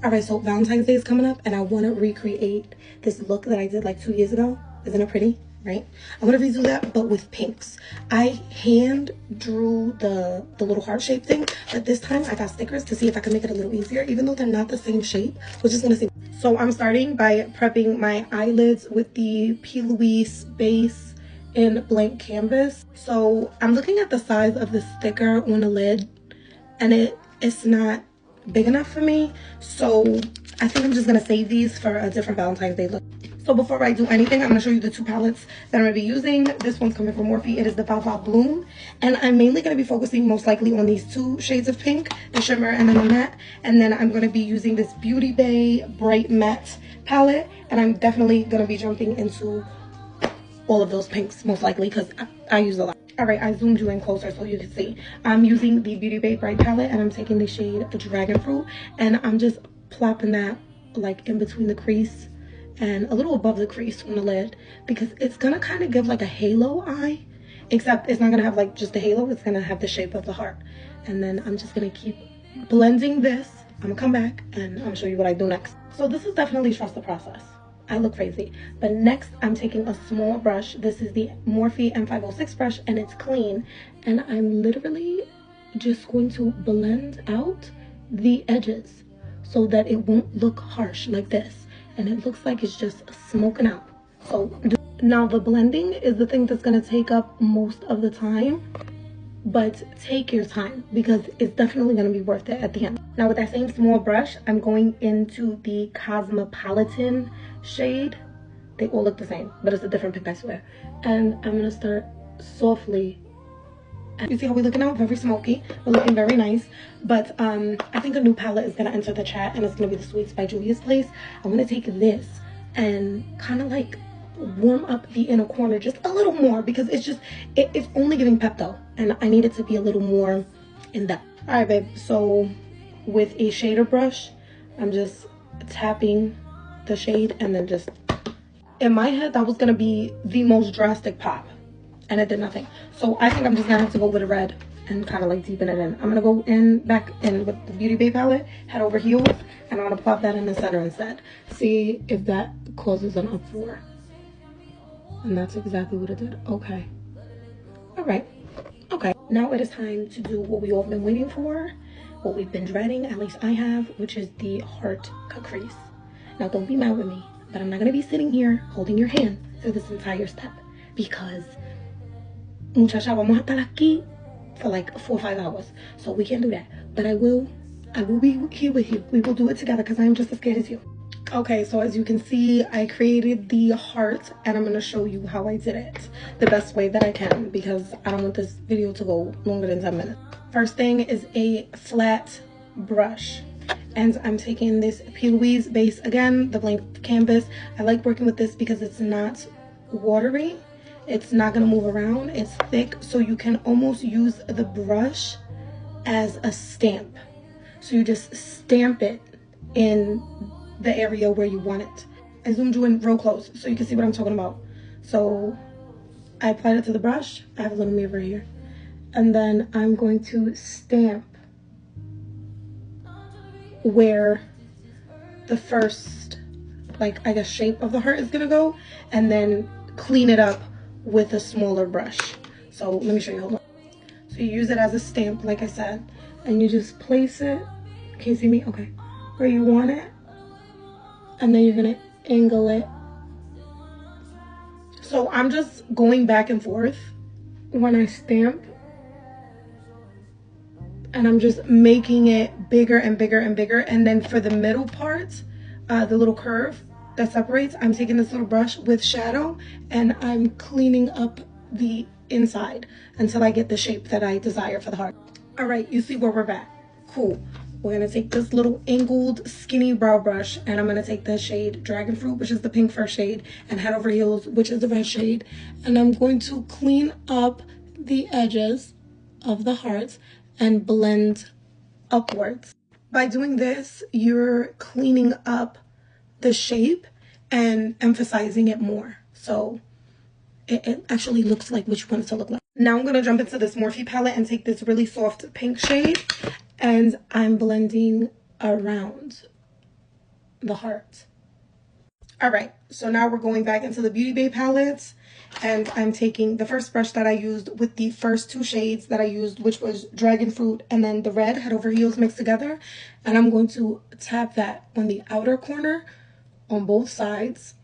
All right, so Valentine's Day is coming up and I want to recreate this look that I did like 2 years ago. Isn't it pretty? Right? I want to redo that, but with pinks. I hand drew the little heart shape thing, but this time I got stickers to see if I can make it a little easier, even though they're not the same shape. We're just gonna see. So I'm starting by prepping my eyelids with the Plouise base in blank canvas. So I'm looking at the size of the sticker on the lid, and it's not big enough for me. So I think I'm just gonna save these for a different Valentine's Day look. So before I do anything, I'm going to show you the 2 palettes that I'm going to be using. This one's coming from Morphe. It is the Valentines Bloom. And I'm mainly going to be focusing most likely on these 2 shades of pink, the shimmer and then the matte. And then I'm going to be using this Beauty Bay Bright Matte palette. And I'm definitely going to be jumping into all of those pinks most likely because I use a lot. All right, I zoomed you in closer so you can see. I'm using the Beauty Bay Bright palette and I'm taking the shade Dragon Fruit. And I'm just plopping that like in between the crease and a little above the crease on the lid because it's gonna kind of give like a halo eye, except it's not gonna have like just the halo, it's gonna have the shape of the heart. And then I'm just gonna keep blending this. I'm gonna come back and I'm gonna show you what I do next. So this is definitely trust the process. I look crazy. But next I'm taking a small brush. This is the Morphe M506 brush and it's clean, and I'm literally just going to blend out the edges so that it won't look harsh like this. And it looks like it's just smoking out. So now the blending is the thing that's going to take up most of the time, but take your time because it's definitely going to be worth it at the end. Now with that same small brush, I'm going into the Cosmopolitan shade. They all look the same, but it's a different pink, I swear. And I'm going to start softly. You see how we're looking now? Very smoky. We're looking very nice. But I think a new palette is going to enter the chat, and it's going to be the Sweets by Juvia's Place. I'm going to take this and kind of like warm up the inner corner just a little more because it's just, it's only giving Pepto, and I need it to be a little more in depth. All right, babe. So with a shader brush, I'm just tapping the shade and then just, in my head, that was going to be the most drastic pop. And it did nothing. So I think I'm just gonna have to go with a red and kind of like deepen it in. I'm gonna go back in with the Beauty Bay palette, head over heels, and I'm gonna pop that in the center instead. See if that causes an uproar. And that's exactly what it did. Okay. All right. Okay. Now it is time to do what we all been waiting for, what we've been dreading, at least I have, which is the heart crease. Now don't be mad with me, but I'm not gonna be sitting here holding your hand through this entire step because muchacha, vamos a estar aquí for like 4 or 5 hours, so we can't do that. But I will be here with you. We will do it together because I am just as scared as you. Okay, so as you can see, I created the heart and I'm going to show you how I did it the best way that I can because I don't want this video to go longer than 10 minutes. First thing is a flat brush, and I'm taking this Plouise base again, the blank canvas. I like working with this because it's not watery. It's not going to move around. It's thick, so you can almost use the brush as a stamp. So you just stamp it in the area where you want it. I zoomed you in real close so you can see what I'm talking about. So I applied it to the brush. I have a little mirror here. And then I'm going to stamp where the first, like, I guess, shape of the heart is going to go, and then clean it up with a smaller brush. So let me show you, hold on. So you use it as a stamp, like I said, and you just place it, can you see me? Okay, where you want it, and then you're gonna angle it. So I'm just going back and forth when I stamp, and I'm just making it bigger and bigger and bigger. And then for the middle part, the little curve that separates, I'm taking this little brush with shadow and I'm cleaning up the inside until I get the shape that I desire for the heart. All right, you see where we're at. Cool. We're gonna take this little angled skinny brow brush and I'm gonna take the shade Dragon Fruit, which is the pink first shade, and Head Over Heels, which is the red shade, and I'm going to clean up the edges of the heart and blend upwards. By doing this, you're cleaning up the shape and emphasizing it more, so it actually looks like what you want it to look like. Now I'm going to jump into this Morphe palette and take this really soft pink shade, and I'm blending around the heart. All right, so now we're going back into the Beauty Bay palettes, and I'm taking the first brush that I used with the first two shades that I used, which was Dragon Fruit and then the red Head Over Heels mixed together, and I'm going to tap that on the outer corner on both sides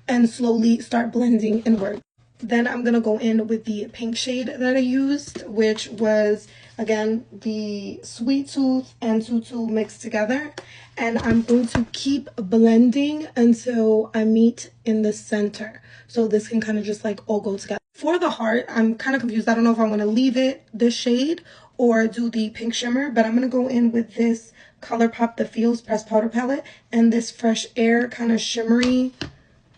and slowly start blending inward. Then I'm going to go in with the pink shade that I used, which was, again, the Sweet Tooth and Tutu mixed together. And I'm going to keep blending until I meet in the center. So this can kind of just like all go together. For the heart, I'm kind of confused. I don't know if I want to leave it this shade or do the pink shimmer. But I'm going to go in with this ColourPop The Feels Pressed Powder Palette and this Fresh Air kind of shimmery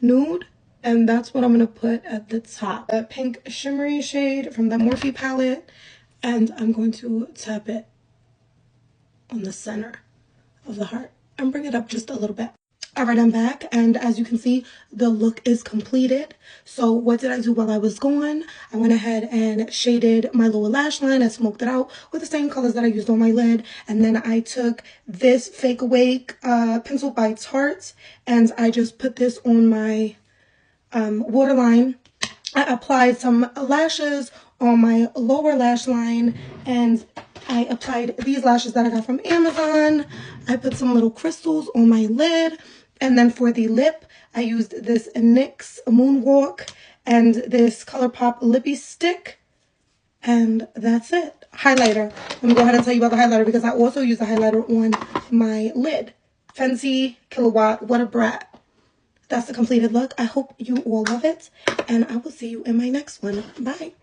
nude. And that's what I'm going to put at the top. A pink shimmery shade from the Morphe palette. And I'm going to tap it on the center of the heart and bring it up just a little bit. All right, I'm back. And as you can see, the look is completed. So what did I do while I was gone? I went ahead and shaded my lower lash line. I smoked it out with the same colors that I used on my lid. And then I took this Fake Awake Pencil by Tarte. And I just put this on my waterline. I applied some lashes on my lower lash line, and I applied these lashes that I got from Amazon. I put some little crystals on my lid, and then for the lip, I used this NYX Moonwalk and this ColourPop Lippy Stick, and that's it. Highlighter. Let me go ahead and tell you about the highlighter because I also use the highlighter on my lid. Fenty, Killawat, whatabratt. That's the completed look. I hope you all love it, and I will see you in my next one. Bye.